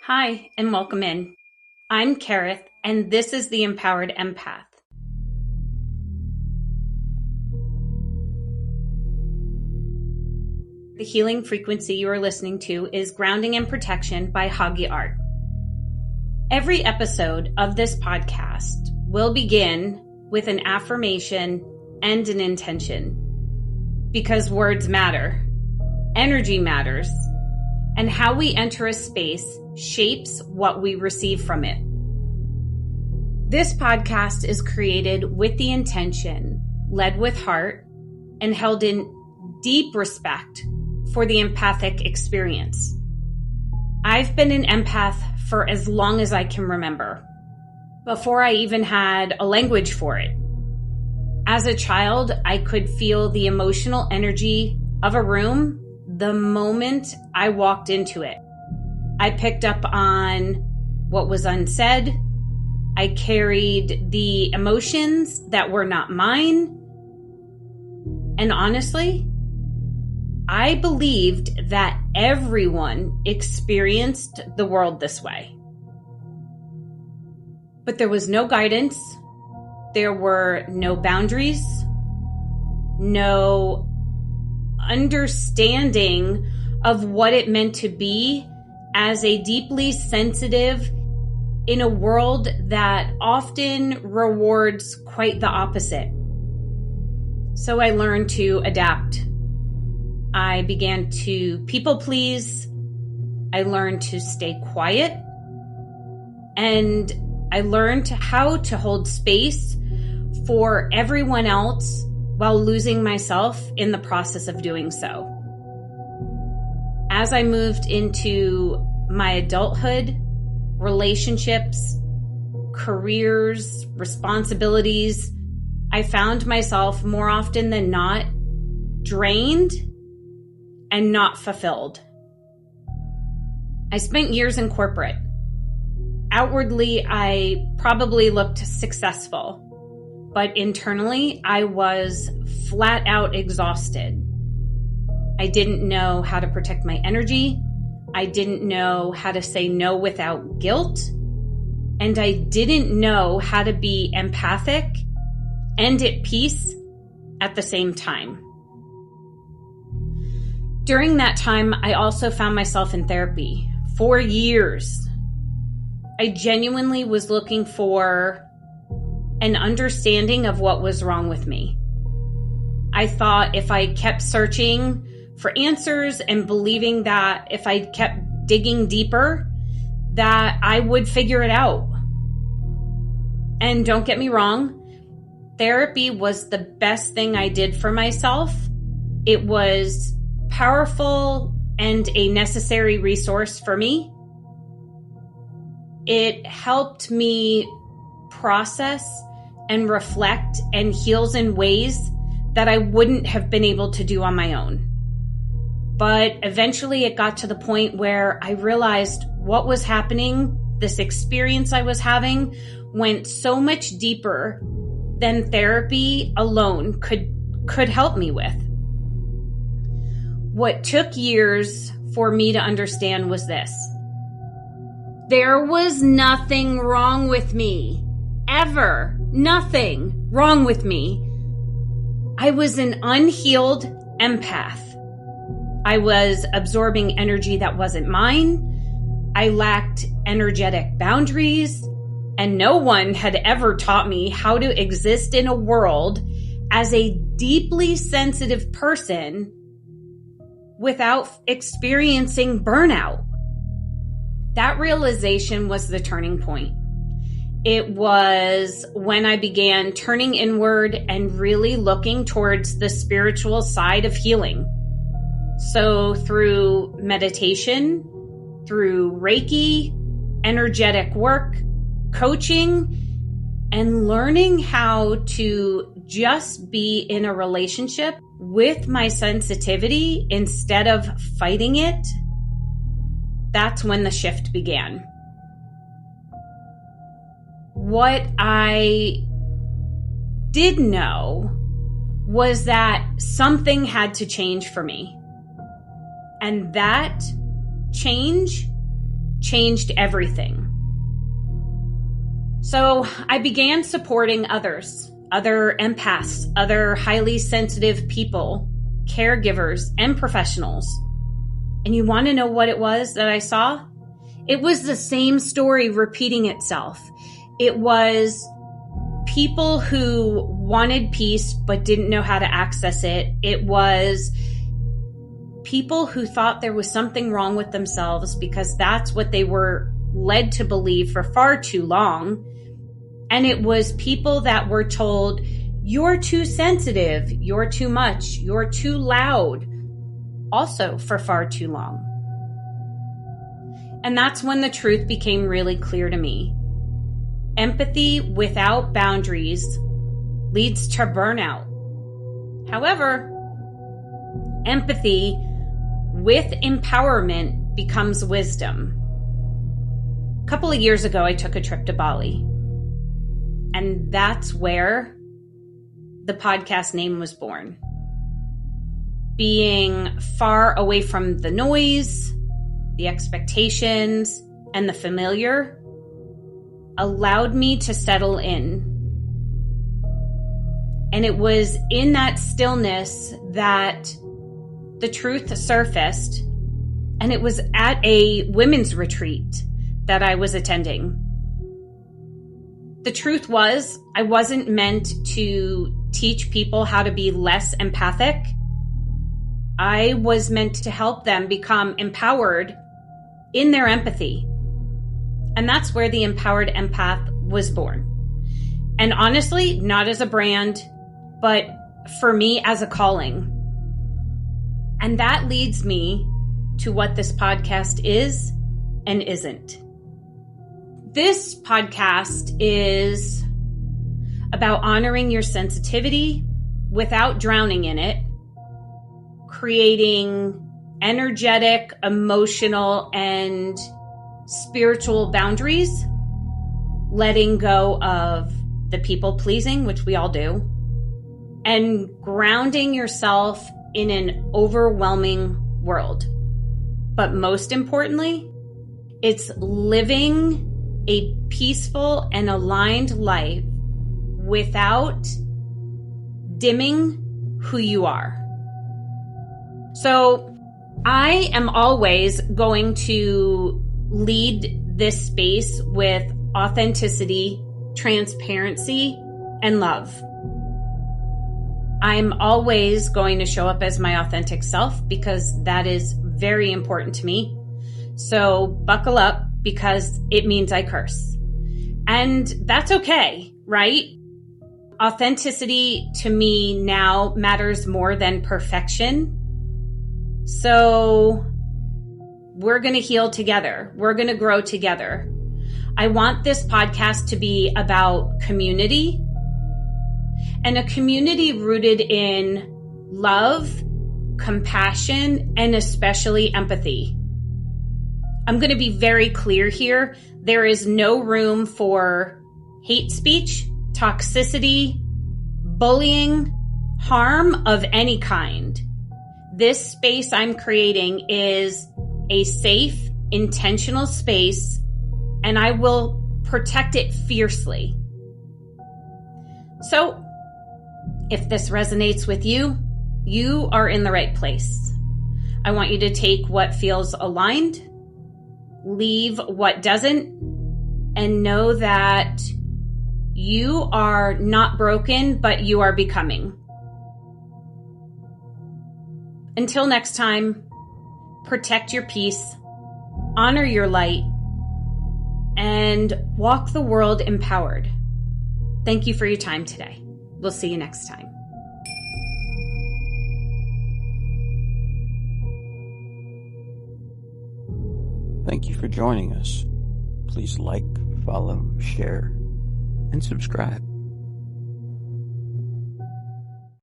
Hi, and welcome in. I'm Kerith, and this is the Empowered Empath. The healing frequency you are listening to is Grounding and Protection by Hagi Art. Every episode of this podcast will begin with an affirmation and an intention, because words matter, energy matters, and how we enter a space shapes what we receive from it. This podcast is created with the intention, led with heart, and held in deep respect for the empathic experience. I've been an empath for as long as I can remember, before I even had a language for it. As a child, I could feel the emotional energy of a room the moment I walked into it. I picked up on what was unsaid. I carried the emotions that were not mine. And honestly, I believed that everyone experienced the world this way. But there was no guidance. There were no boundaries, no understanding of what it meant to be as a deeply sensitive in a world that often rewards quite the opposite. So I learned to adapt. I began to people please. I learned to stay quiet. And I learned how to hold space for everyone else while losing myself in the process of doing so. As I moved into my adulthood, relationships, careers, responsibilities, I found myself more often than not drained and not fulfilled. I spent years in corporate. Outwardly, I probably looked successful, but internally, I was flat out exhausted. I didn't know how to protect my energy. I didn't know how to say no without guilt. And I didn't know how to be empathic and at peace at the same time. During that time, I also found myself in therapy for years. I genuinely was looking for an understanding of what was wrong with me. I thought if I kept searching for answers and believing that if I kept digging deeper, that I would figure it out. And don't get me wrong, therapy was the best thing I did for myself. It was powerful and a necessary resource for me. It helped me process and reflect and heal in ways that I wouldn't have been able to do on my own. But eventually it got to the point where I realized what was happening, this experience I was having, went so much deeper than therapy alone could help me with. What took years for me to understand was this. There was nothing wrong with me. Ever. Nothing wrong with me. I was an unhealed empath. I was absorbing energy that wasn't mine. I lacked energetic boundaries, and no one had ever taught me how to exist in a world as a deeply sensitive person without experiencing burnout. That realization was the turning point. It was when I began turning inward and really looking towards the spiritual side of healing. So through meditation, through Reiki, energetic work, coaching, and learning how to just be in a relationship with my sensitivity instead of fighting it, that's when the shift began. What I did know was that something had to change for me. And that change changed everything. So I began supporting others, other empaths, other highly sensitive people, caregivers, and professionals. And you want to know what it was that I saw? It was the same story repeating itself. It was people who wanted peace but didn't know how to access it. It was people who thought there was something wrong with themselves because that's what they were led to believe for far too long. And it was people that were told, you're too sensitive, you're too much, you're too loud, also for far too long. And that's when the truth became really clear to me. Empathy without boundaries leads to burnout. However, empathy with empowerment becomes wisdom. A couple of years ago, I took a trip to Bali. And that's where the podcast name was born. Being far away from the noise, the expectations, and the familiar allowed me to settle in. And it was in that stillness that the truth surfaced. And it was at a women's retreat that I was attending. The truth was, I wasn't meant to teach people how to be less empathic. I was meant to help them become empowered in their empathy. And that's where the Empowered Empath was born. And honestly, not as a brand, but for me as a calling. And that leads me to what this podcast is and isn't. This podcast is about honoring your sensitivity without drowning in it, creating energetic, emotional, and spiritual boundaries, letting go of the people pleasing, which we all do, and grounding yourself in an overwhelming world. But most importantly, it's living a peaceful and aligned life without dimming who you are. So I am always going to lead this space with authenticity, transparency, and love. I'm always going to show up as my authentic self because that is very important to me. So buckle up because it means I curse. And that's okay, right? Authenticity to me now matters more than perfection. So we're going to heal together. We're going to grow together. I want this podcast to be about community, and a community rooted in love, compassion, and especially empathy. I'm going to be very clear here. There is no room for hate speech, toxicity, bullying, harm of any kind. This space I'm creating is a safe, intentional space, and I will protect it fiercely. So, if this resonates with you, you are in the right place. I want you to take what feels aligned, leave what doesn't, and know that you are not broken, but you are becoming. Until next time, protect your peace, honor your light, and walk the world empowered. Thank you for your time today. We'll see you next time. Thank you for joining us. Please like, follow, share, and subscribe.